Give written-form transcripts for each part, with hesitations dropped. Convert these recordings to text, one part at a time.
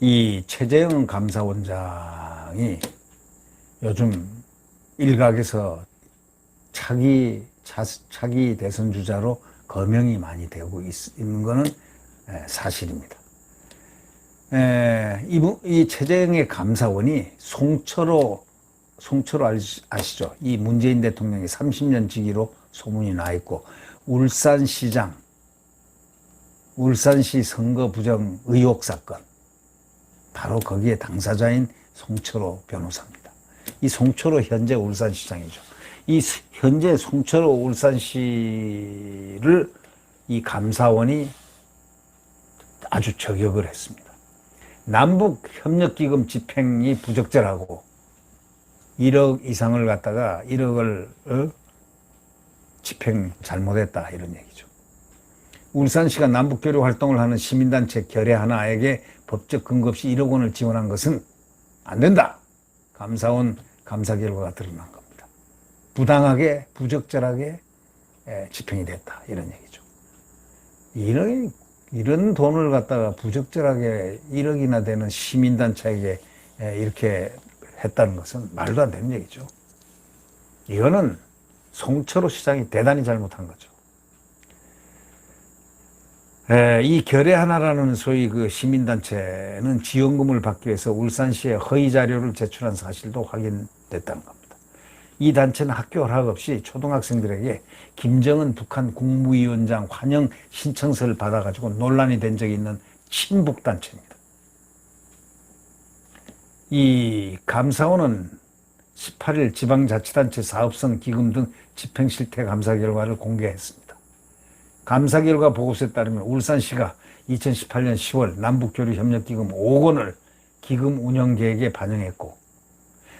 이 최재형 감사원장이 요즘 일각에서 차기 대선 주자로 거명이 많이 되고 있는 것은 사실입니다. 이 최재형의 감사원이 송철호 아시죠? 이 문재인 대통령이 30년 직위로 소문이 나 있고, 울산시 선거 부정 의혹 사건, 바로 거기에 당사자인 송철호 변호사입니다. 이 송철호 현재 울산시장이죠. 이 현재 송철호 울산시를 이 감사원이 아주 저격을 했습니다. 남북협력기금 집행이 부적절하고 1억 이상을 갖다가 1억을 집행 잘못했다, 이런 얘기죠. 울산시가 남북교류 활동을 하는 시민단체 결의 하나에게 법적 근거 없이 1억 원을 지원한 것은 안 된다. 감사원 감사 결과가 드러난 겁니다. 부당하게, 부적절하게 집행이 됐다, 이런 얘기죠. 이런 돈을 갖다가 부적절하게 1억이나 되는 시민단체에게 이렇게 했다는 것은 말도 안 되는 얘기죠. 이거는 송철호 시장이 대단히 잘못한 거죠. 이 결의 하나라는 소위 그 시민단체는 지원금을 받기 위해서 울산시에 허위 자료를 제출한 사실도 확인됐다는 겁니다. 이 단체는 학교 허락 없이 초등학생들에게 김정은 북한 국무위원장 환영 신청서를 받아가지고 논란이 된 적이 있는 친북단체입니다. 이 감사원은 18일 지방자치단체 사업성 기금 등 집행실태 감사 결과를 공개했습니다. 감사 결과 보고서에 따르면 울산시가 2018년 10월 남북교류협력기금 5억 원을 기금 운영계획에 반영했고,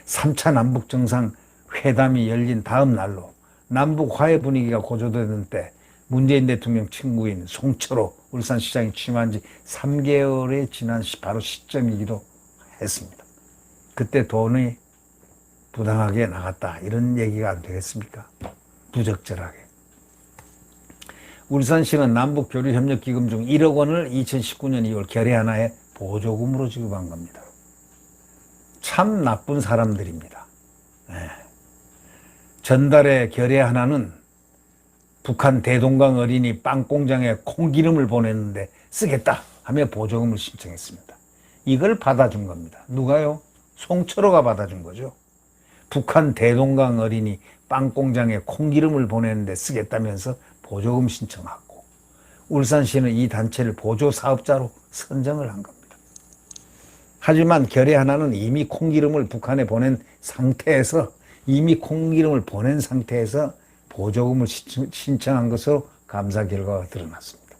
3차 남북정상회담이 열린 다음 날로 남북 화해 분위기가 고조되던 때 문재인 대통령 친구인 송철호 울산시장이 취임한 지 3개월에 지난 바로 시점이기도 했습니다. 그때 돈이 부당하게 나갔다, 이런 얘기가 안 되겠습니까? 부적절하게. 울산시는 남북교류협력기금 중 1억 원을 2019년 2월 결의 하나에 보조금으로 지급한 겁니다. 참 나쁜 사람들입니다. 전달의 결의 하나는 북한 대동강 어린이 빵공장에 콩기름을 보냈는데 쓰겠다 하며 보조금을 신청했습니다. 이걸 받아준 겁니다. 누가요? 송철호가 받아준 거죠. 북한 대동강 어린이 빵공장에 콩기름을 보내는데 쓰겠다면서 보조금 신청하고, 울산시는 이 단체를 보조사업자로 선정을 한 겁니다. 하지만 결의 하나는 이미 콩기름을 북한에 보낸 상태에서 보조금을 신청한 것으로 감사 결과가 드러났습니다.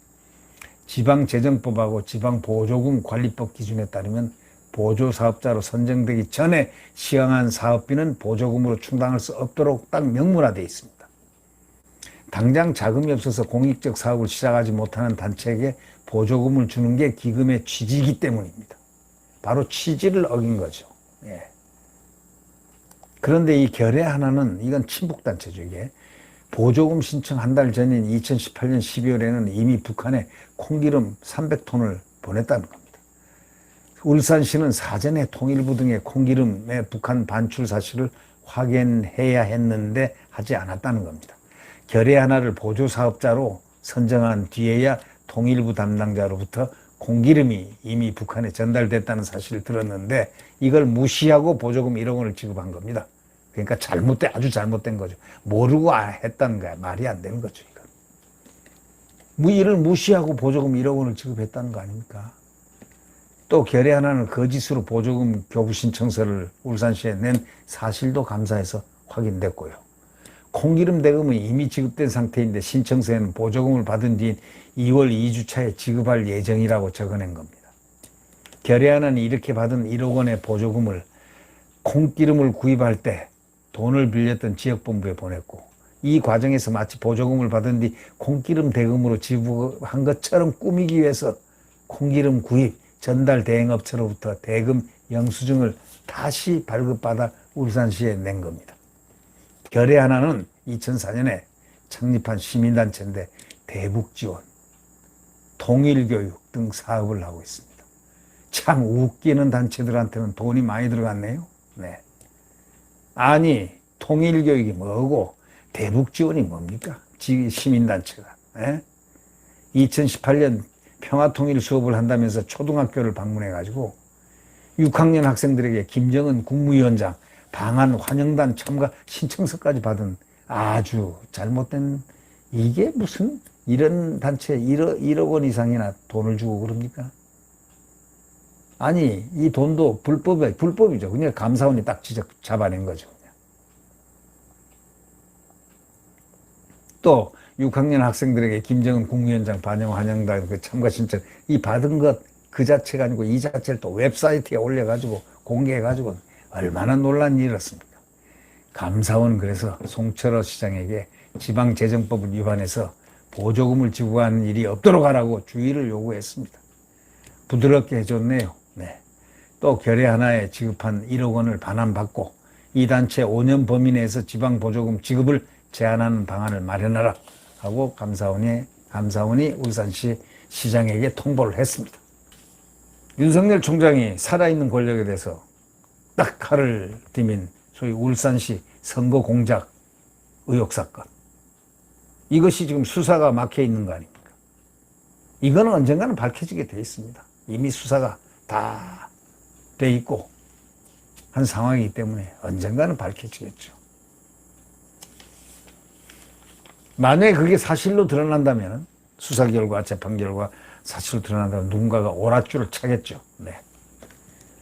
지방재정법하고 지방보조금관리법 기준에 따르면 보조사업자로 선정되기 전에 시행한 사업비는 보조금으로 충당할 수 없도록 딱 명문화되어 있습니다. 당장 자금이 없어서 공익적 사업을 시작하지 못하는 단체에게 보조금을 주는 게 기금의 취지이기 때문입니다. 바로 취지를 어긴 거죠. 그런데 이 결의 하나는, 이건 친북단체죠. 이게 보조금 신청 한 달 전인 2018년 12월에는 이미 북한에 콩기름 300톤을 보냈다는 겁니다. 울산시는 사전에 통일부 등의 콩기름의 북한 반출 사실을 확인해야 했는데 하지 않았다는 겁니다. 결의 하나를 보조사업자로 선정한 뒤에야 통일부 담당자로부터 콩기름이 이미 북한에 전달됐다는 사실을 들었는데, 이걸 무시하고 보조금 1억 원을 지급한 겁니다. 그러니까 아주 잘못된 거죠. 모르고 했다는 거야. 말이 안 되는 거죠, 이건. 이를 무시하고 보조금 1억 원을 지급했다는 거 아닙니까? 또 결의 하나는 거짓으로 보조금 교부 신청서를 울산시에 낸 사실도 감사해서 확인됐고요. 콩기름 대금은 이미 지급된 상태인데 신청서에는 보조금을 받은 뒤인 2월 2주차에 지급할 예정이라고 적어낸 겁니다. 결의 하나는 이렇게 받은 1억 원의 보조금을 콩기름을 구입할 때 돈을 빌렸던 지역본부에 보냈고, 이 과정에서 마치 보조금을 받은 뒤 콩기름 대금으로 지급한 것처럼 꾸미기 위해서 콩기름 구입 전달 대행업체로부터 대금 영수증을 다시 발급받아 울산시에 낸 겁니다. 결의 하나는 2004년에 창립한 시민단체인데 대북지원, 통일교육 등 사업을 하고 있습니다. 참 웃기는 단체들한테는 돈이 많이 들어갔네요. 네. 아니, 통일교육이 뭐고 대북지원이 뭡니까? 시민단체가. 네? 2018년 평화통일 수업을 한다면서 초등학교를 방문해가지고 6학년 학생들에게 김정은 국무위원장 방한 환영단 참가 신청서까지 받은 아주 잘못된, 이게 무슨 이런 단체에 1억 원 이상이나 돈을 주고 그럽니까? 아니, 이 돈도 불법이죠. 그냥 감사원이 딱 잡아낸 거죠. 그냥. 또 6학년 학생들에게 김정은 국무위원장 반영 환영단 그 참가 신청, 이 받은 것 그 자체가 아니고 이 자체를 또 웹사이트에 올려가지고 공개해가지고 얼마나 논란이 일었습니까? 감사원은 그래서 송철호 시장에게 지방재정법을 위반해서 보조금을 지급하는 일이 없도록 하라고 주의를 요구했습니다. 부드럽게 해줬네요. 네. 또 결의 하나에 지급한 1억 원을 반환받고 이 단체 5년 범위 내에서 지방 보조금 지급을 제한하는 방안을 마련하라 하고 감사원이 울산시 시장에게 통보를 했습니다. 윤석열 총장이 살아있는 권력에 대해서 딱 칼을 디민 소위 울산시 선거 공작 의혹 사건. 이것이 지금 수사가 막혀 있는 거 아닙니까? 이거는 언젠가는 밝혀지게 돼 있습니다. 이미 수사가 다 돼 있고 한 상황이기 때문에 언젠가는 밝혀지겠죠. 만약에 그게 사실로 드러난다면, 수사 결과, 재판 결과 사실로 드러난다면 누군가가 오랏줄을 차겠죠. 네.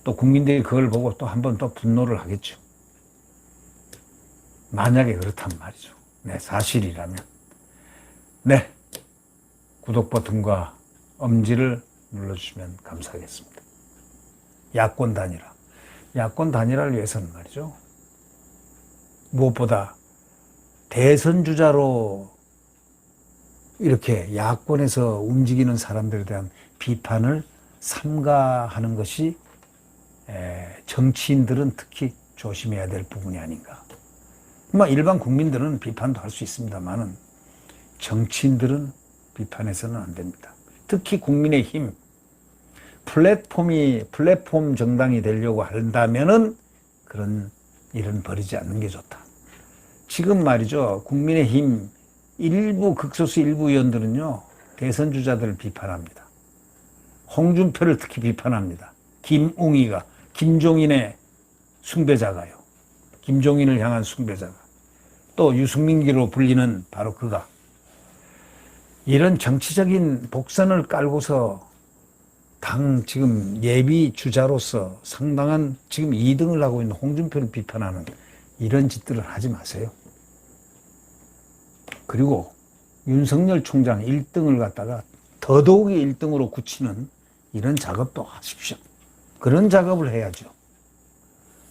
또 국민들이 그걸 보고 또 한 번 더 분노를 하겠죠. 만약에 그렇단 말이죠. 네, 사실이라면. 네. 구독 버튼과 엄지를 눌러주시면 감사하겠습니다. 야권 단일화. 야권 단일화를 위해서는 말이죠. 무엇보다 대선 주자로 이렇게 야권에서 움직이는 사람들에 대한 비판을 삼가하는 것이 정치인들은 특히 조심해야 될 부분이 아닌가. 일반 국민들은 비판도 할 수 있습니다만은 정치인들은 비판해서는 안 됩니다. 특히 국민의힘 플랫폼 정당이 되려고 한다면은 그런 일은 벌이지 않는 게 좋다. 지금 말이죠. 국민의힘 극소수 일부 의원들은요, 대선 주자들을 비판합니다. 홍준표를 특히 비판합니다. 김웅이가, 김종인의 숭배자가요. 김종인을 향한 숭배자가. 또 유승민기로 불리는 바로 그가. 이런 정치적인 복선을 깔고서 지금 예비 주자로서 상당한 지금 2등을 하고 있는 홍준표를 비판하는 이런 짓들을 하지 마세요. 그리고 윤석열 총장 1등을 갖다가 더더욱이 1등으로 굳히는 이런 작업도 하십시오. 그런 작업을 해야죠.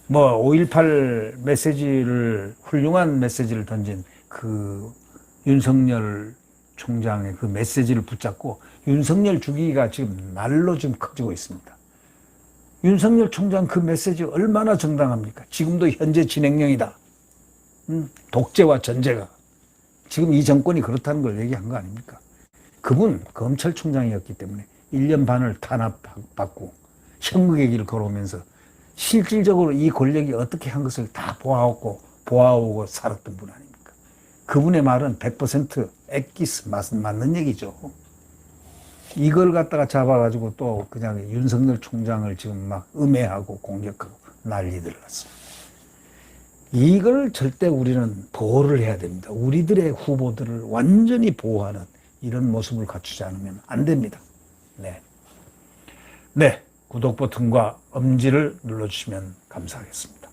5.18 훌륭한 메시지를 던진 그 윤석열 총장의 그 메시지를 붙잡고 윤석열 죽이기가 지금 날로 지금 커지고 있습니다. 윤석열 총장 그 메시지 얼마나 정당합니까? 지금도 현재 진행형이다. 독재와 전제가. 지금 이 정권이 그렇다는 걸 얘기한 거 아닙니까? 그분 검찰총장이었기 때문에 1년 반을 탄압받고 형극의 길을 걸어오면서 실질적으로 이 권력이 어떻게 한 것을 다 보아오고 살았던 분 아닙니까? 그분의 말은 100% 엑기스 맞는 얘기죠. 이걸 갖다가 잡아가지고 또 그냥 윤석열 총장을 지금 막 음해하고 공격하고 난리들 났습니다. 이걸 절대 우리는 보호를 해야 됩니다. 우리들의 후보들을 완전히 보호하는 이런 모습을 갖추지 않으면 안 됩니다. 네. 구독 버튼과 엄지를 눌러주시면 감사하겠습니다.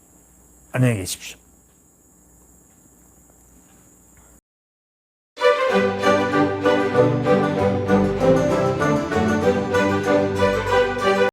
안녕히 계십시오.